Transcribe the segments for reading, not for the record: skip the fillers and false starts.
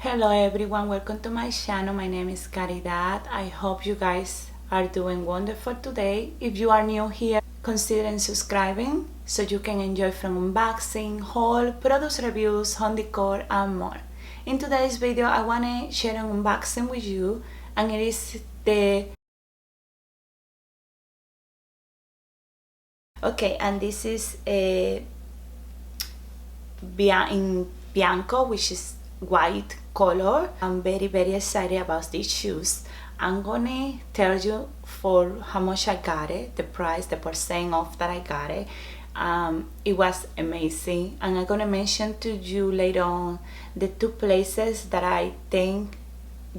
Hello everyone, welcome to my channel. My name is Cari. I hope you guys are doing wonderful today. If you are new here, consider subscribing so you can enjoy from unboxing, haul, product reviews, home decor and more. In today's video I want to share an unboxing with you, and it is the this is a Bianco, which is white color. I'm very excited about these shoes. I'm gonna tell you for how much I got it, the price, the percent off that I got it. It was amazing, and I'm gonna mention to you later on the two places that I think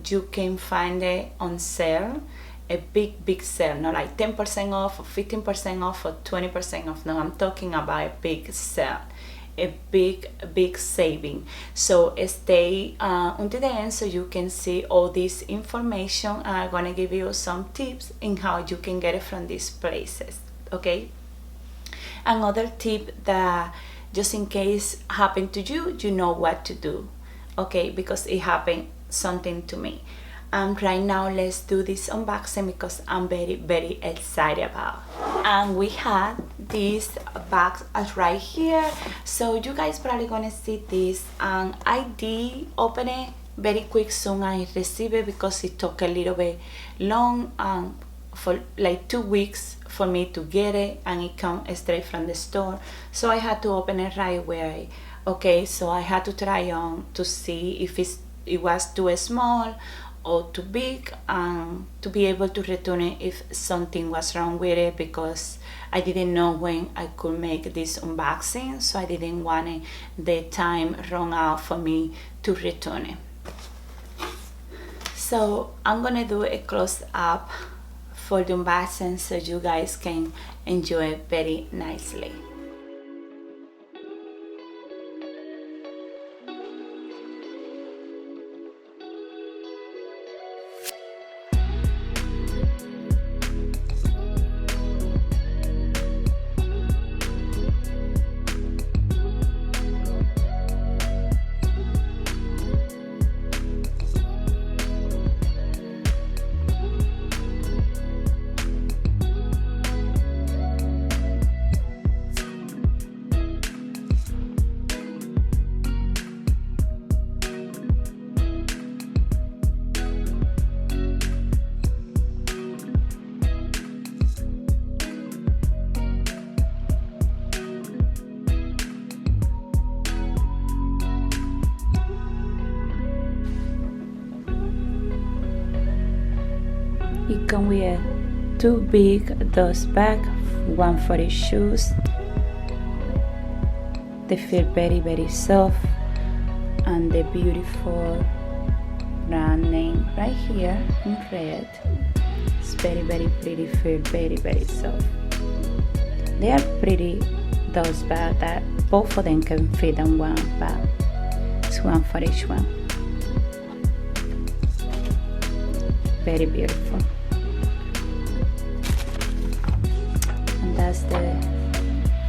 you can find it on sale, a big sale, not like 10% off or 15% off or 20% off. No, I'm talking about a big sale, a big saving. So stay until the end so you can see all this information. I'm gonna give you some tips in how you can get it from these places. Okay, another tip that just in case happened to you, you know what to do. Okay, because it happened something to me. Right now let's do this unboxing because I'm very excited about. And we had this box right here, so you guys probably gonna see this, and I did open it very quick soon I received it because it took a little bit long, for like 2 weeks for me to get it, and it comes straight from the store, so I had to open it right away. Okay, so I had to try on to see if it was too small or too big, to be able to return it if something was wrong with it, because I didn't know when I could make this unboxing, so I didn't want the time run out for me to return it. So I'm gonna do a close up for the unboxing so you guys can enjoy it very nicely. It comes with 2 big dust bags, one for the shoes. They feel very soft, and the beautiful brand name right here in red. It's very pretty, feel very soft. They are pretty dust bags that both of them can fit in one bag. It's one for each one. Very beautiful.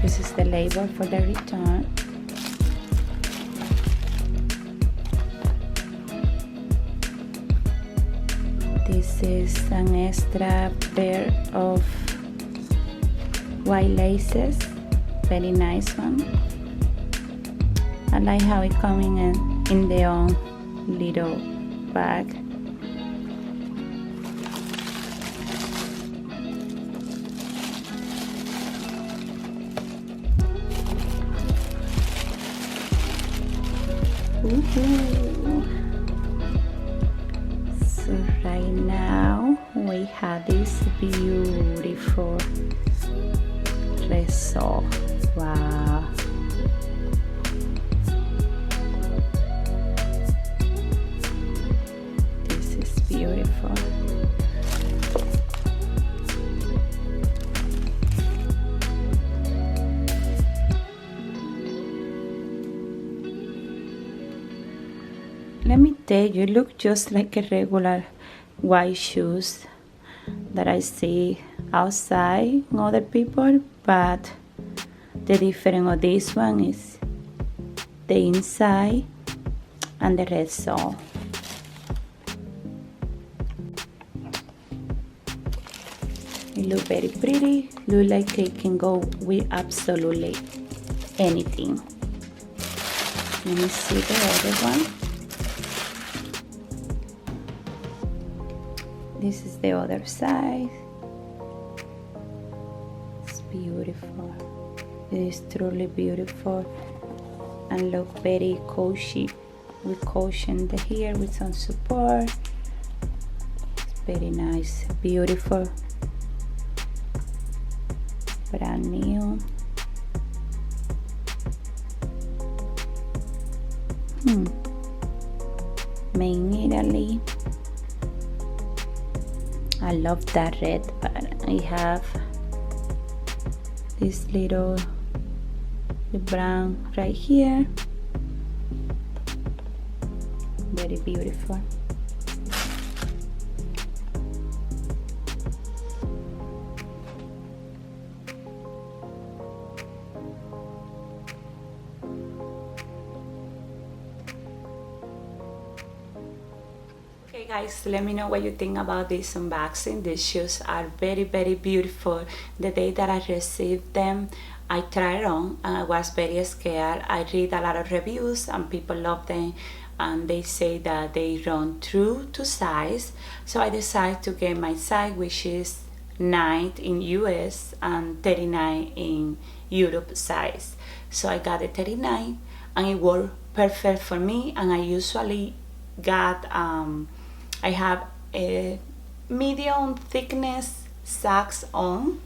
This is the label for the return. This is an extra pair of white laces, very nice one. I like how it coming in their own little bag. So right now we have this beautiful result. Wow, this is beautiful. Let me tell you, it looks just like a regular white shoes that I see outside in other people, but the difference of this one is the inside and the red sole. It look very pretty, look like they can go with absolutely anything. Let me see the other one. This is the other side. It's beautiful. It is truly beautiful and look very cozy. We cushion the hair with some support. It's very nice, beautiful, brand new. Made in Italy. I love that red, but I have this little the brown right here. Very beautiful. Okay guys, let me know what you think about this unboxing. These shoes are very beautiful. The day that I received them, I tried on and I was very scared. I read a lot of reviews and people love them and they say that they run true to size. So I decided to get my size, which is 9 in US and 39 in Europe size. So I got a 39 and it worked perfect for me, and I usually got I have a medium thickness socks on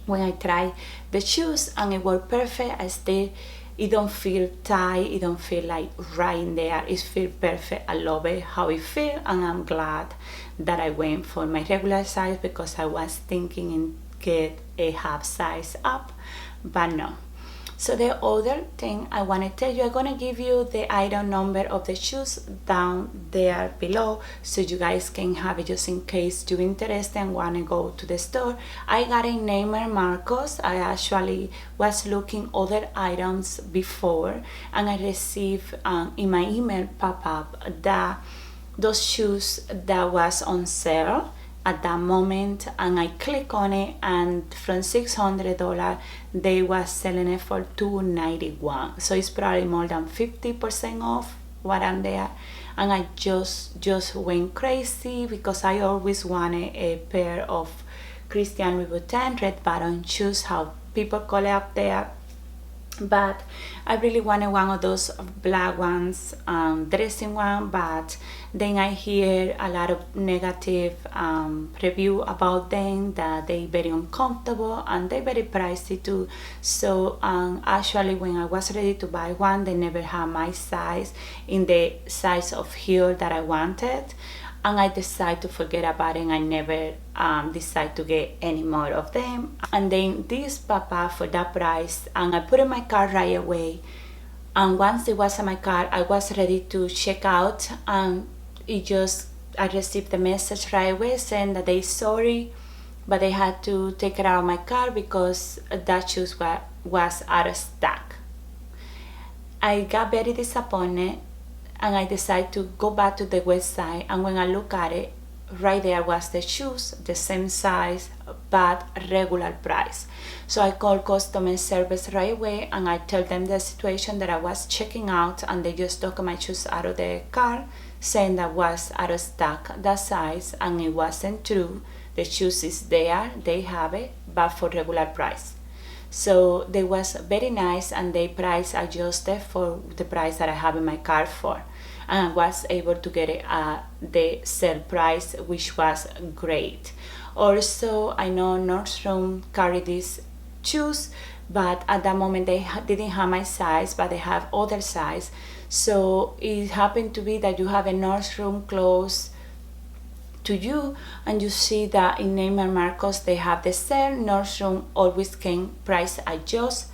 when I try the shoes, and it worked perfect. It don't feel tight, it don't feel like right in there, it feels perfect. I love it how it feels, and I'm glad that I went for my regular size because I was thinking and get a half size up, but no. So the other thing I want to tell you, I'm going to give you the item number of the shoes down there below so you guys can have it just in case you're interested and want to go to the store. I got a Neiman Marcos. I actually was looking other items before, and I received in my email pop-up that those shoes that was on sale at that moment, and I click on it, and from $600 they was selling it for $291, so it's probably more than 50% off what I'm there. And I just went crazy because I always wanted a pair of Christian Louboutin red bottom shoes, how people call it up there, but I really wanted one of those black ones, dressing one, but then I hear a lot of negative review about them, that they very uncomfortable and they very pricey too. So actually when I was ready to buy one, they never had my size in the size of heel that I wanted, and I decided to forget about it, and I never decide to get any more of them. And then this pop up for that price, and I put in my cart right away, and once it was in my cart, I was ready to check out, and I received the message right away saying that they sorry, but they had to take it out of my cart because that shoes was out of stock. I got very disappointed, and I decided to go back to the website, and when I look at it, right there was the shoes, the same size but regular price. So I called customer service right away, and I tell them the situation that I was checking out, and they just took my shoes out of the car saying that was out of stock, that size, and it wasn't true. The shoes is there, they have it, but for regular price. So they was very nice, and they price adjusted for the price that I have in my cart for, and I was able to get it at the sale price, which was great. Also, I know Nordstrom carry these shoes, but at that moment they didn't have my size, but they have other size. So it happened to be that you have a Nordstrom close to you, and you see that in Neiman Marcos they have the sale. Nordstrom always can price adjust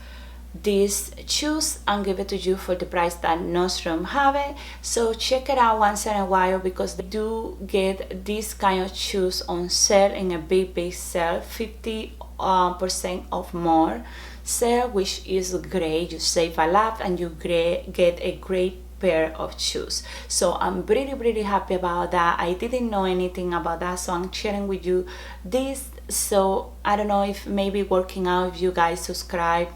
these shoes and give it to you for the price that Nordstrom have it. So check it out once in a while, because they do get these kind of shoes on sale in a big sale, 50% off more sale, which is great. You save a lot and you get a great pair of shoes. So I'm really happy about that. I didn't know anything about that, so I'm sharing with you this. So I don't know if maybe working out, if you guys subscribe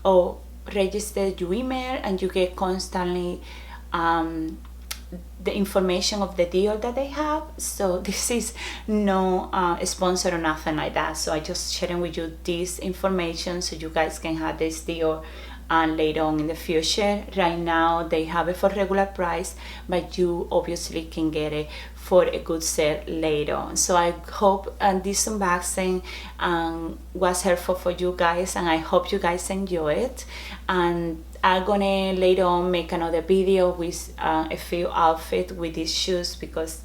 or register your email and you get constantly the information of the deal that they have. So this is no sponsor or nothing like that, so I just sharing with you this information so you guys can have this deal and later on in the future. Right now they have it for regular price, but you obviously can get it for a good sale later on. So I hope this unboxing was helpful for you guys, and I hope you guys enjoy it. And I'm gonna later on make another video with a few outfits with these shoes, because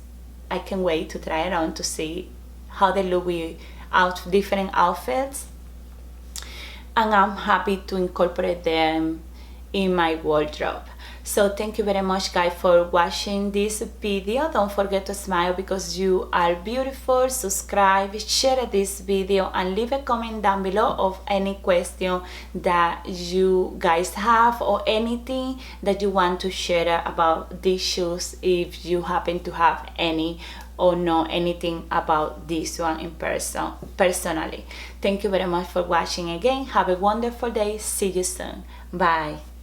I can't wait to try it on to see how they look with different outfits, and I'm happy to incorporate them in my wardrobe. So thank you very much guys for watching this video. Don't forget to smile because you are beautiful. Subscribe, share this video, and leave a comment down below of any question that you guys have or anything that you want to share about these shoes, if you happen to have any or know anything about this one in personally. Thank you very much for watching again. Have a wonderful day. See you soon. Bye.